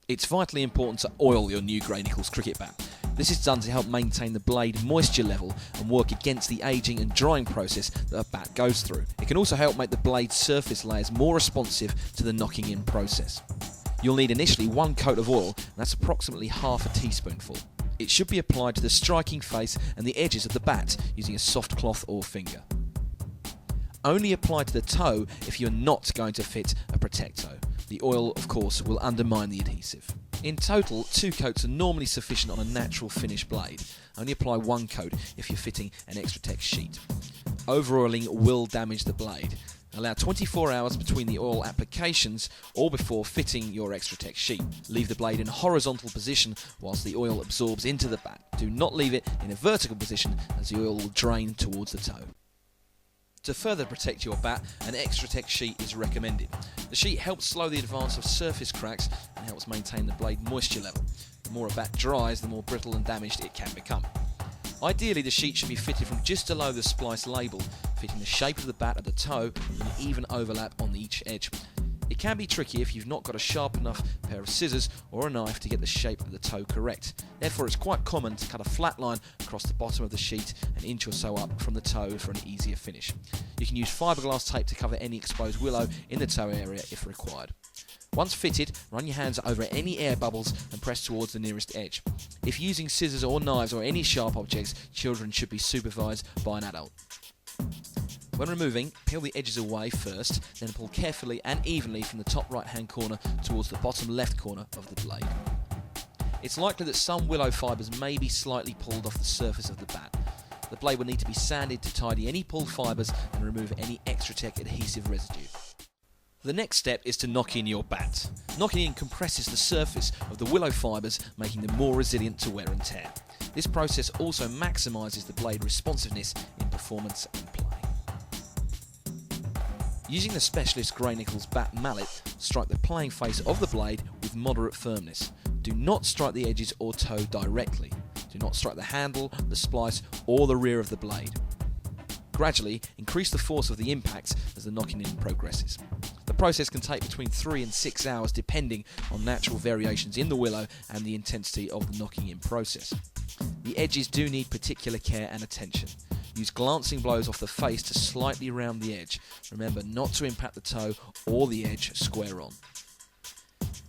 It's vitally important to oil your new Gray-Nicolls cricket bat. This is done to help maintain the blade moisture level and work against the aging and drying process that a bat goes through. It can also help make the blade surface layers more responsive to the knocking in process. You'll need initially 1 coat of oil, and that's approximately half a teaspoonful. It should be applied to the striking face and the edges of the bat using a soft cloth or finger. Only apply to the toe if you're not going to fit a Protecto. The oil, of course, will undermine the adhesive. In total, 2 coats are normally sufficient on a natural finish blade. Only apply 1 coat if you're fitting an Extra-Tech sheet. Over-oiling will damage the blade. Allow 24 hours between the oil applications or before fitting your Extra-Tech sheet. Leave the blade in a horizontal position whilst the oil absorbs into the bat. Do not leave it in a vertical position as the oil will drain towards the toe. To further protect your bat, an Extra-Tech sheet is recommended. The sheet helps slow the advance of surface cracks and helps maintain the blade moisture level. The more a bat dries, the more brittle and damaged it can become. Ideally, the sheet should be fitted from just below the splice label, fitting the shape of the bat at the toe with an even overlap on each edge. It can be tricky if you've not got a sharp enough pair of scissors or a knife to get the shape of the toe correct. Therefore, it's quite common to cut a flat line across the bottom of the sheet an inch or so up from the toe for an easier finish. You can use fiberglass tape to cover any exposed willow in the toe area if required. Once fitted, run your hands over any air bubbles and press towards the nearest edge. If using scissors or knives or any sharp objects, children should be supervised by an adult. When removing, peel the edges away first, then pull carefully and evenly from the top right hand corner towards the bottom left corner of the blade. It's likely that some willow fibres may be slightly pulled off the surface of the bat. The blade will need to be sanded to tidy any pulled fibres and remove any Extra-Tech adhesive residue. The next step is to knock in your bat. Knocking in compresses the surface of the willow fibres, making them more resilient to wear and tear. This process also maximises the blade responsiveness in performance and play. Using the specialist Gray-Nicolls bat mallet, strike the playing face of the blade with moderate firmness. Do not strike the edges or toe directly. Do not strike the handle, the splice or the rear of the blade. Gradually increase the force of the impacts as the knocking in progresses. The process can take between 3 and 6 hours depending on natural variations in the willow and the intensity of the knocking in process. The edges do need particular care and attention. Use glancing blows off the face to slightly round the edge. Remember not to impact the toe or the edge square on.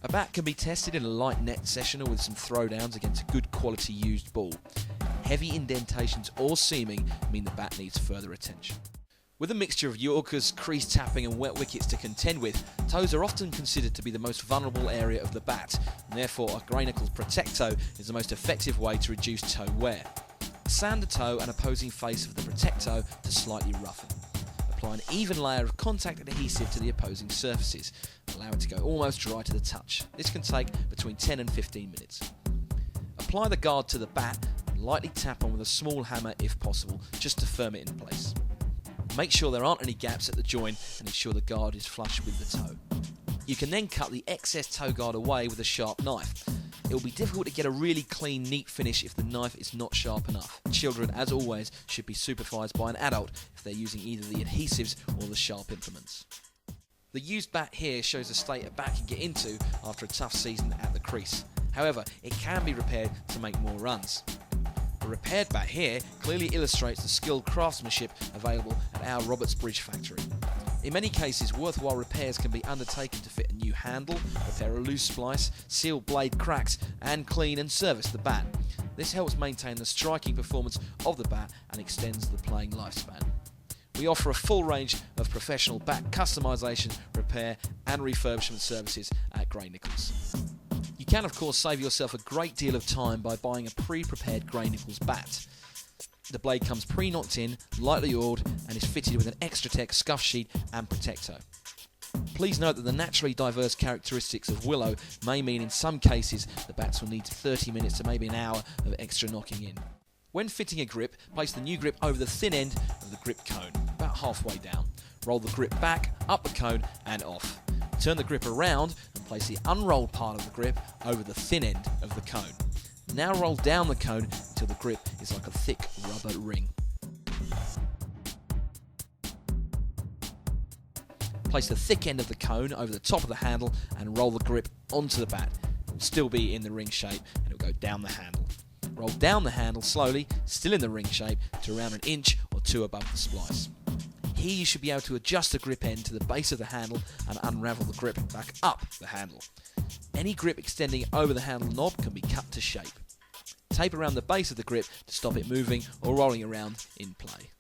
A bat can be tested in a light net session or with some throwdowns against a good quality used ball. Heavy indentations or seaming mean the bat needs further attention. With a mixture of Yorkers, crease tapping and wet wickets to contend with, toes are often considered to be the most vulnerable area of the bat, and therefore a Gray-Nicolls Protecto is the most effective way to reduce toe wear. Sand the toe and opposing face of the Protecto to slightly roughen. Apply an even layer of contact adhesive to the opposing surfaces. Allow it to go almost dry to the touch. This can take between 10 and 15 minutes. Apply the guard to the bat and lightly tap on with a small hammer if possible, just to firm it in place. Make sure there aren't any gaps at the join and ensure the guard is flush with the toe. You can then cut the excess toe guard away with a sharp knife. It will be difficult to get a really clean, neat finish if the knife is not sharp enough. Children, as always, should be supervised by an adult if they're using either the adhesives or the sharp implements. The used bat here shows the state a bat can get into after a tough season at the crease. However, it can be repaired to make more runs. The repaired bat here clearly illustrates the skilled craftsmanship available at our Robertsbridge factory. In many cases, worthwhile repairs can be undertaken to fit a new handle, repair a loose splice, seal blade cracks, and clean and service the bat. This helps maintain the striking performance of the bat and extends the playing lifespan. We offer a full range of professional bat customisation, repair, and refurbishment services at Gray-Nicolls. You can, of course, save yourself a great deal of time by buying a pre-prepared Gray-Nicolls bat. The blade comes pre-knocked in, lightly oiled, and is fitted with an Extra-Tech scuff sheet and Protecto. Please note that the naturally diverse characteristics of willow may mean in some cases the bats will need 30 minutes to maybe an hour of extra knocking in. When fitting a grip, place the new grip over the thin end of the grip cone, about halfway down. Roll the grip back, up the cone, and off. Turn the grip around and place the unrolled part of the grip over the thin end of the cone. Now roll down the cone until the grip is like a thick rubber ring. Place the thick end of the cone over the top of the handle and roll the grip onto the bat. will still be in the ring shape and it will go down the handle. Roll down the handle slowly, still in the ring shape, to around an inch or two above the splice. Here you should be able to adjust the grip end to the base of the handle and unravel the grip back up the handle. Any grip extending over the handle knob can be cut to shape. Tape around the base of the grip to stop it moving or rolling around in play.